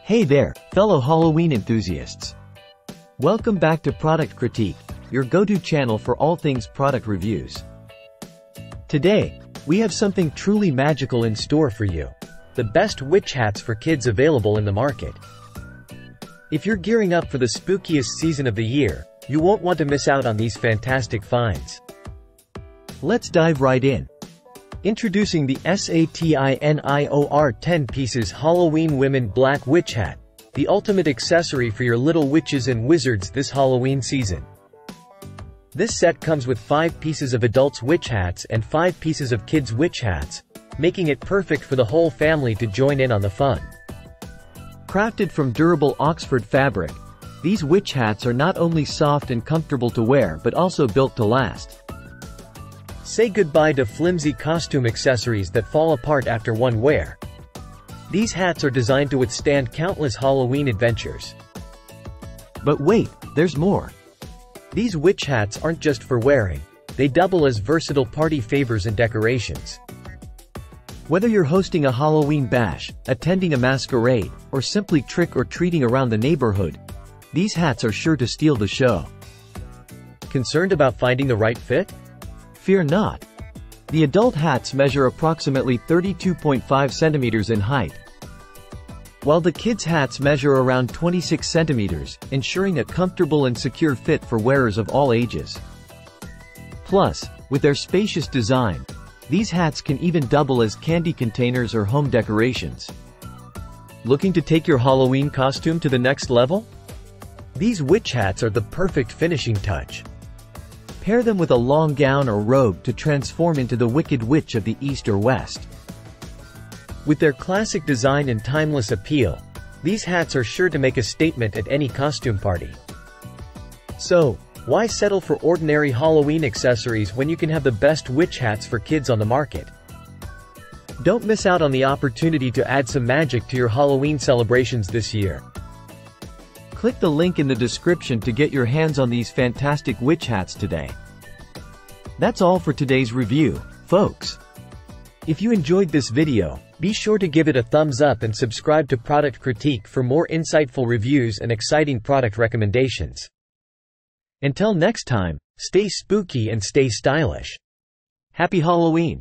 Hey there, fellow Halloween enthusiasts. Welcome back to Product Critique, your go-to channel for all things product reviews. Today, we have something truly magical in store for you. The best witch hats for kids available in the market. If you're gearing up for the spookiest season of the year, you won't want to miss out on these fantastic finds. Let's dive right in. Introducing the SATINIOR 10 pieces Halloween Women Black Witch Hat, the ultimate accessory for your little witches and wizards this Halloween season. This set comes with 5 pieces of adults' witch hats and 5 pieces of kids' witch hats, making it perfect for the whole family to join in on the fun. Crafted from durable Oxford fabric, these witch hats are not only soft and comfortable to wear but also built to last. Say goodbye to flimsy costume accessories that fall apart after one wear. These hats are designed to withstand countless Halloween adventures. But wait, there's more. These witch hats aren't just for wearing, they double as versatile party favors and decorations. Whether you're hosting a Halloween bash, attending a masquerade, or simply trick-or-treating around the neighborhood, these hats are sure to steal the show. Concerned about finding the right fit? Fear not. The adult hats measure approximately 32.5 centimeters in height, while the kids' hats measure around 26 centimeters, ensuring a comfortable and secure fit for wearers of all ages. Plus, with their spacious design, these hats can even double as candy containers or home decorations. Looking to take your Halloween costume to the next level? These witch hats are the perfect finishing touch. Pair them with a long gown or robe to transform into the Wicked Witch of the East or West. With their classic design and timeless appeal, these hats are sure to make a statement at any costume party. So, why settle for ordinary Halloween accessories when you can have the best witch hats for kids on the market? Don't miss out on the opportunity to add some magic to your Halloween celebrations this year. Click the link in the description to get your hands on these fantastic witch hats today. That's all for today's review, folks. If you enjoyed this video, be sure to give it a thumbs up and subscribe to Product Critique for more insightful reviews and exciting product recommendations. Until next time, stay spooky and stay stylish. Happy Halloween!